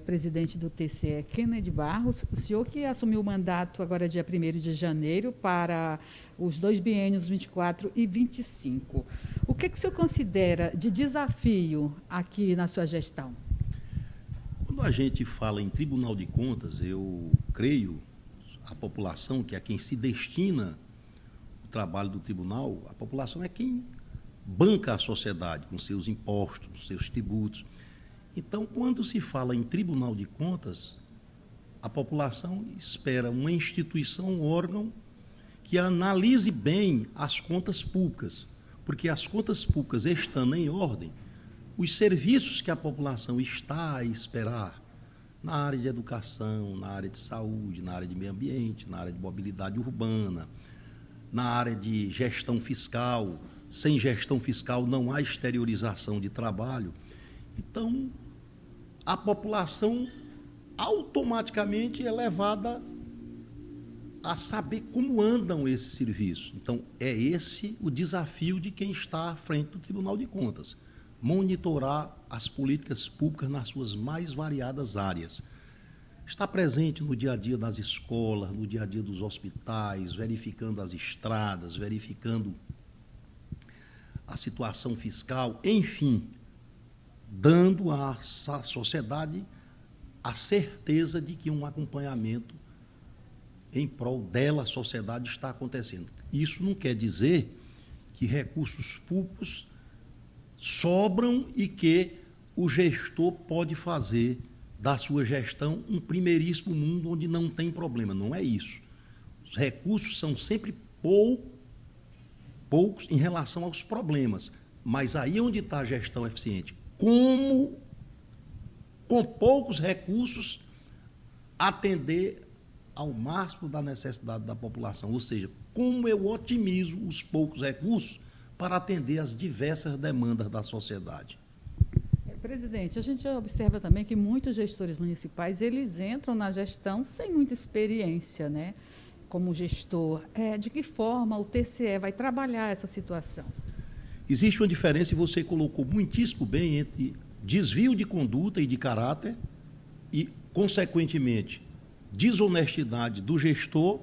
presidente do TCE, Kennedy Barros, o senhor que assumiu o mandato agora dia 1º de janeiro para os 2 biênios 24 e 25. O que o senhor considera de desafio aqui na sua gestão? Quando a gente fala em Tribunal de Contas, eu creio, a população, que é quem se destina o trabalho do tribunal, a população é quem banca a sociedade com seus impostos, seus tributos. Então, quando se fala em Tribunal de Contas, a população espera uma instituição, um órgão que analise bem as contas públicas, porque as contas públicas estando em ordem, os serviços que a população está a esperar na área de educação, na área de saúde, na área de meio ambiente, na área de mobilidade urbana, na área de gestão fiscal. Sem gestão fiscal não há exteriorização de trabalho. Então, a população automaticamente é levada a saber como andam esses serviços. Então, é esse o desafio de quem está à frente do Tribunal de Contas: monitorar as políticas públicas nas suas mais variadas áreas. Está presente no dia a dia das escolas, no dia a dia dos hospitais, verificando as estradas, verificando a situação fiscal, enfim, dando à sociedade a certeza de que um acompanhamento em prol dela, a sociedade, está acontecendo. Isso não quer dizer que recursos públicos sobram e que o gestor pode fazer da sua gestão um primeiríssimo mundo onde não tem problema. Não é isso. Os recursos são sempre poucos em relação aos problemas, mas aí é onde está a gestão eficiente. Como, com poucos recursos, atender ao máximo da necessidade da população, ou seja, como eu otimizo os poucos recursos para atender às diversas demandas da sociedade. Presidente, a gente observa também que muitos gestores municipais, eles entram na gestão sem muita experiência, né? Como gestor. De que forma o TCE vai trabalhar essa situação? Existe uma diferença, e você colocou muitíssimo bem, entre desvio de conduta e de caráter e, consequentemente, desonestidade do gestor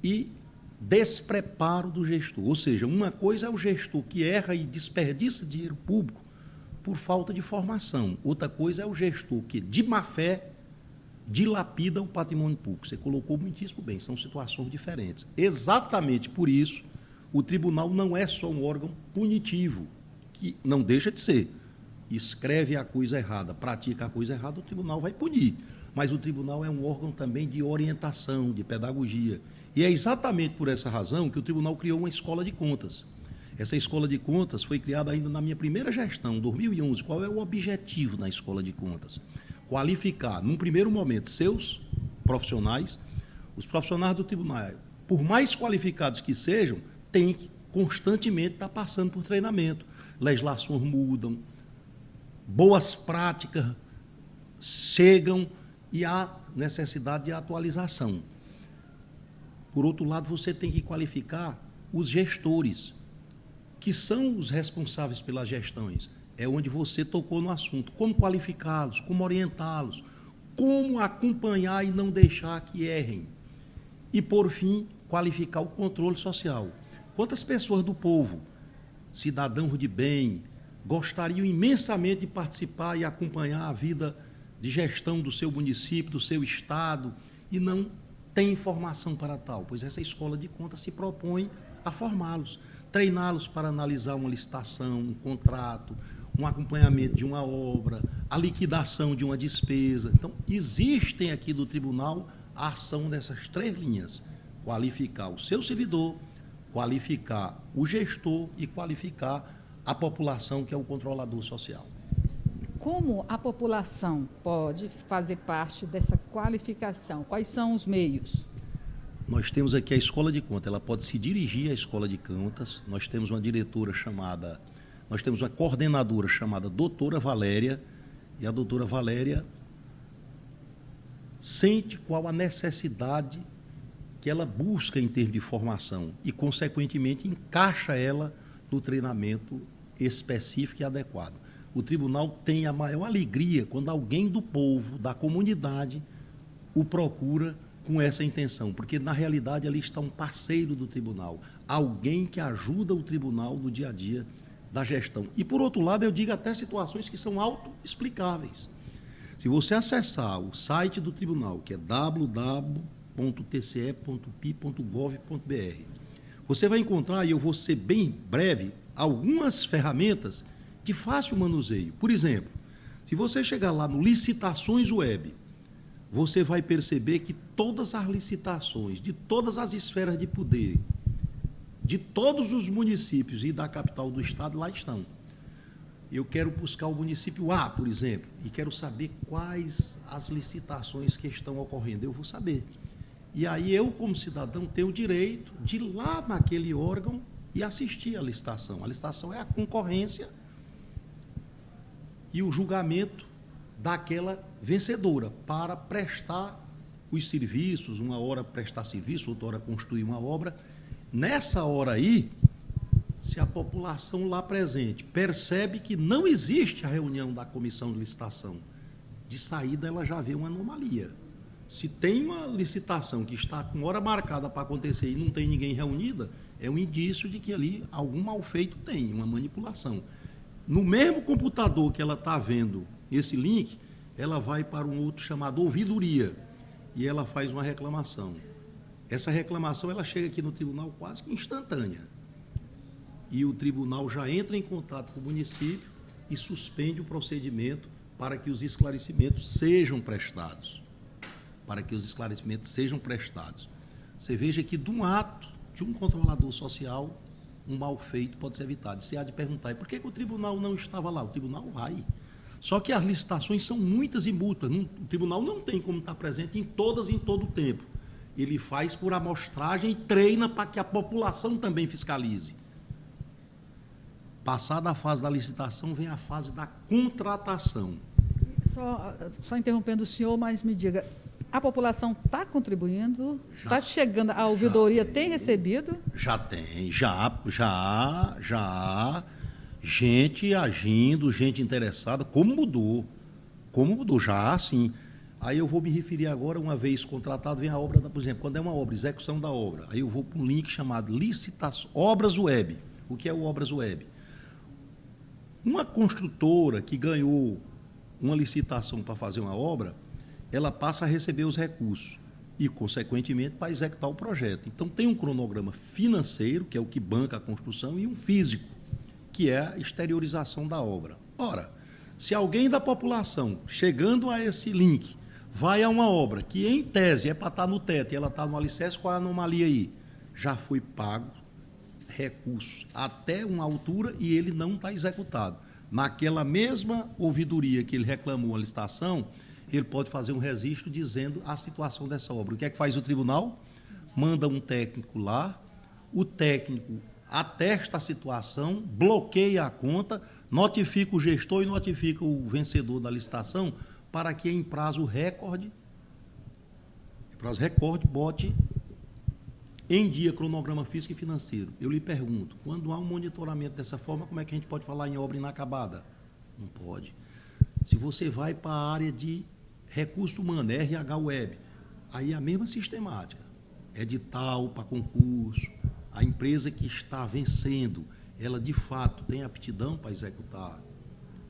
e despreparo do gestor. Ou seja, uma coisa é o gestor que erra e desperdiça dinheiro público por falta de formação. Outra coisa é o gestor que, de má fé, dilapida o patrimônio público. Você colocou muitíssimo bem, são situações diferentes. Exatamente por isso, o tribunal não é só um órgão punitivo, que não deixa de ser. Escreve a coisa errada, pratica a coisa errada, o tribunal vai punir. Mas o tribunal é um órgão também de orientação, de pedagogia. E é exatamente por essa razão que o tribunal criou uma escola de contas. Essa escola de contas foi criada ainda na minha primeira gestão, em 2011. Qual é o objetivo na escola de contas? Qualificar, num primeiro momento, seus profissionais. Os profissionais do tribunal, por mais qualificados que sejam, têm que constantemente estar passando por treinamento. Legislações mudam, boas práticas chegam e há necessidade de atualização. Por outro lado, você tem que qualificar os gestores, que são os responsáveis pelas gestões. É onde você tocou no assunto. Como qualificá-los, como orientá-los, como acompanhar e não deixar que errem. E, por fim, qualificar o controle social. Quantas pessoas do povo, cidadãos de bem, gostariam imensamente de participar e acompanhar a vida de gestão do seu município, do seu estado, e não tem informação para tal? Pois essa escola de contas se propõe a formá-los, treiná-los para analisar uma licitação, um contrato, um acompanhamento de uma obra, a liquidação de uma despesa. Então, existem aqui do tribunal a ação dessas 3 linhas: qualificar o seu servidor, qualificar o gestor e qualificar a população, que é o controlador social. Como a população pode fazer parte dessa qualificação? Quais são os meios? Nós temos aqui a escola de contas, ela pode se dirigir à escola de contas. Nós temos uma coordenadora chamada doutora Valéria, e a doutora Valéria sente qual a necessidade que ela busca em termos de formação e, consequentemente, encaixa ela no treinamento específico e adequado. o tribunal tem a maior alegria quando alguém do povo, da comunidade, o procura com essa intenção, porque na realidade ali está um parceiro do tribunal, alguém que ajuda o tribunal no dia a dia da gestão. E por outro lado, eu digo até situações que são autoexplicáveis. Se você acessar o site do tribunal, que é www.tce.pi.gov.br, você vai encontrar, e eu vou ser bem breve, algumas ferramentas de fácil manuseio. Por exemplo, se você chegar lá no Licitações Web, você vai perceber que todas as licitações de todas as esferas de poder, de todos os municípios e da capital do estado, lá estão. Eu quero buscar o município A, por exemplo, e quero saber quais as licitações que estão ocorrendo. Eu vou saber. E aí eu, como cidadão, tenho o direito de ir lá naquele órgão e assistir à licitação. A licitação é a concorrência e o julgamento daquela vencedora para prestar os serviços, uma hora prestar serviço, outra hora construir uma obra. Nessa hora aí, se a população lá presente percebe que não existe a reunião da comissão de licitação, de saída ela já vê uma anomalia. Se tem uma licitação que está com hora marcada para acontecer e não tem ninguém reunida, é um indício de que ali algum mal feito tem, uma manipulação. No mesmo computador que ela está vendo esse link, ela vai para um outro chamado ouvidoria e ela faz uma reclamação. Essa reclamação ela chega aqui no tribunal quase que instantânea. E o tribunal já entra em contato com o município e suspende o procedimento para que os esclarecimentos sejam prestados. Para que os esclarecimentos sejam prestados. Você veja que de um ato de um controlador social, um mal feito pode ser evitado. Você há de perguntar, por que o tribunal não estava lá? O tribunal vai. Só que as licitações são muitas e múltiplas. O tribunal não tem como estar presente em todas e em todo o tempo. Ele faz por amostragem e treina para que a população também fiscalize. Passada a fase da licitação, vem a fase da contratação. Só interrompendo o senhor, mas me diga, a população está contribuindo? Está chegando, a ouvidoria tem recebido? Já tem, já gente agindo, gente interessada. Como mudou, já sim. Aí eu vou me referir agora, uma vez contratado, vem a obra, por exemplo, quando é uma obra, execução da obra, aí eu vou para um link chamado licitação, Obras Web. O que é o Obras Web? Uma construtora que ganhou uma licitação para fazer uma obra, ela passa a receber os recursos e, consequentemente, para executar o projeto. Então, tem um cronograma financeiro, que é o que banca a construção, e um físico, que é a exteriorização da obra. Ora, se alguém da população, chegando a esse link, vai a uma obra que, em tese, é para estar no teto e ela está no alicerce, qual é a anomalia aí? Já foi pago recursos até uma altura e ele não está executado. Naquela mesma ouvidoria que ele reclamou a licitação, ele pode fazer um registro dizendo a situação dessa obra. O que é que faz o tribunal? Manda um técnico lá, o técnico atesta a situação, bloqueia a conta, notifica o gestor e notifica o vencedor da licitação para que em prazo recorde, bote em dia cronograma físico e financeiro. Eu lhe pergunto, quando há um monitoramento dessa forma, como é que a gente pode falar em obra inacabada? Não pode. Se você vai para a área de recurso humano, RH Web, aí é a mesma sistemática. Edital para concurso, a empresa que está vencendo, ela de fato tem aptidão para executar,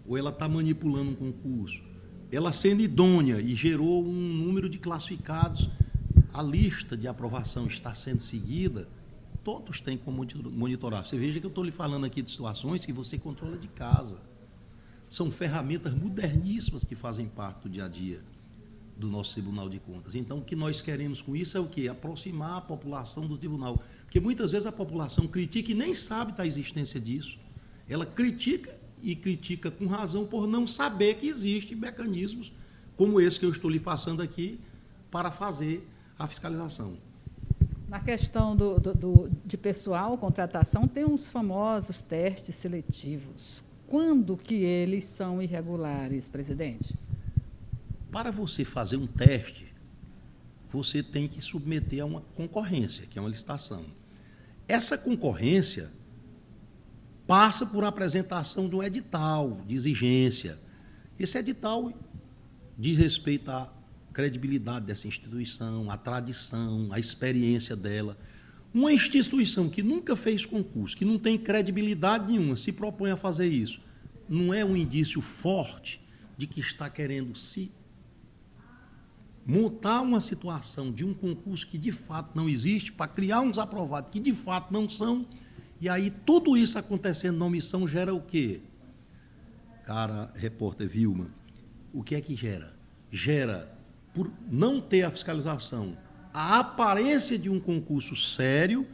ou ela está manipulando um concurso, ela sendo idônea e gerou um número de classificados, a lista de aprovação está sendo seguida, todos têm como monitorar. Você veja que eu estou lhe falando aqui de situações que você controla de casa. São ferramentas moderníssimas que fazem parte do dia a dia do nosso Tribunal de Contas. Então, o que nós queremos com isso é o quê? Aproximar a população do tribunal. Porque muitas vezes a população critica e nem sabe da existência disso. Ela critica e critica com razão por não saber que existem mecanismos como esse que eu estou lhe passando aqui para fazer a fiscalização. Na questão de pessoal, contratação, tem uns famosos testes seletivos. Quando que eles são irregulares, presidente? Para você fazer um teste, você tem que submeter a uma concorrência, que é uma licitação. Essa concorrência, passa por apresentação de um edital de exigência. Esse edital diz respeito à credibilidade dessa instituição, à tradição, à experiência dela. Uma instituição que nunca fez concurso, que não tem credibilidade nenhuma, se propõe a fazer isso, não é um indício forte de que está querendo se montar uma situação de um concurso que de fato não existe, para criar uns aprovados que de fato não são, e aí tudo isso acontecendo na omissão gera o quê? Cara, repórter Vilma, o que é que gera? Gera, por não ter a fiscalização, a aparência de um concurso sério,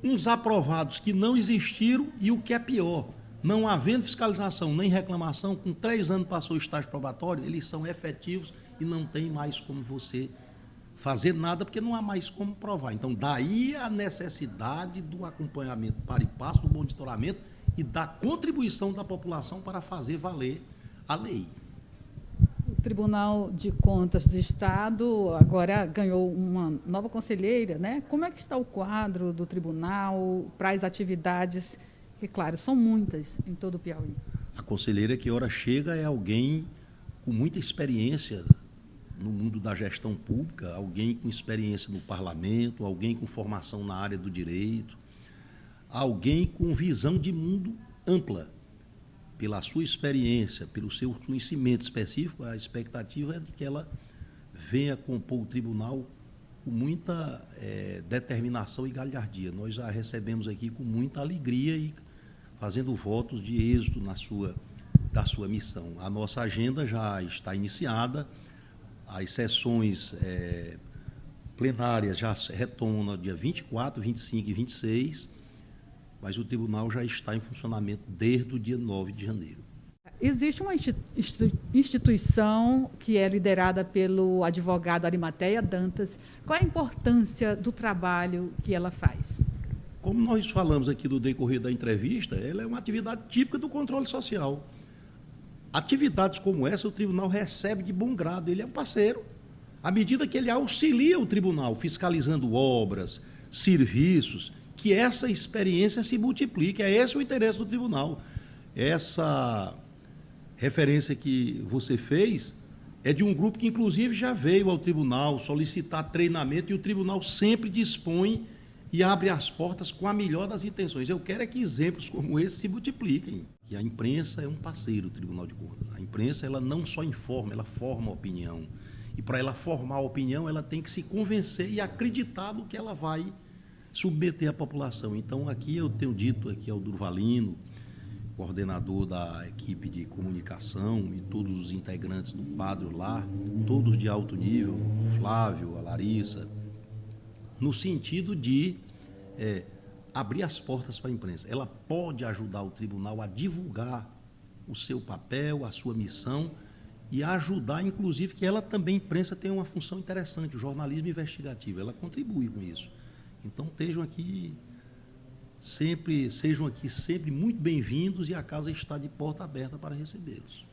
uns aprovados que não existiram e o que é pior, não havendo fiscalização nem reclamação, com 3 anos passou o estágio probatório, eles são efetivos e não tem mais como você fazer nada, porque não há mais como provar. Então, daí a necessidade do acompanhamento para e passo, do monitoramento e da contribuição da população para fazer valer a lei. O Tribunal de Contas do Estado agora ganhou uma nova conselheira, né? Como é que está o quadro do tribunal para as atividades, que, claro, são muitas em todo o Piauí? A conselheira que ora chega é alguém com muita experiência no mundo da gestão pública, alguém com experiência no parlamento, alguém com formação na área do direito, alguém com visão de mundo ampla. Pela sua experiência, pelo seu conhecimento específico, a expectativa é de que ela venha compor o tribunal com muita determinação e galhardia. Nós a recebemos aqui com muita alegria e fazendo votos de êxito da sua missão. A nossa agenda já está iniciada, as sessões plenárias já retomam no dia 24, 25 e 26, mas o tribunal já está em funcionamento desde o dia 9 de janeiro. Existe uma instituição que é liderada pelo advogado Arimateia Dantas. Qual é a importância do trabalho que ela faz? Como nós falamos aqui no decorrer da entrevista, ela é uma atividade típica do controle social. Atividades como essa o tribunal recebe de bom grado, ele é um parceiro. À medida que ele auxilia o tribunal fiscalizando obras, serviços, que essa experiência se multiplique. É esse o interesse do tribunal. Essa referência que você fez é de um grupo que, inclusive, já veio ao tribunal solicitar treinamento e o tribunal sempre dispõe e abre as portas com a melhor das intenções. Eu quero é que exemplos como esse se multipliquem. Que a imprensa é um parceiro do Tribunal de Contas. A imprensa ela não só informa, ela forma a opinião. E para ela formar a opinião, ela tem que se convencer e acreditar no que ela vai submeter à população. Então, aqui eu tenho dito aqui ao Durvalino, coordenador da equipe de comunicação e todos os integrantes do quadro lá, todos de alto nível, o Flávio, a Larissa, no sentido de abrir as portas para a imprensa. Ela pode ajudar o tribunal a divulgar o seu papel, a sua missão e ajudar, inclusive, que ela também, a imprensa, tem uma função interessante, o jornalismo investigativo, ela contribui com isso. Então, sejam aqui sempre muito bem-vindos e a casa está de porta aberta para recebê-los.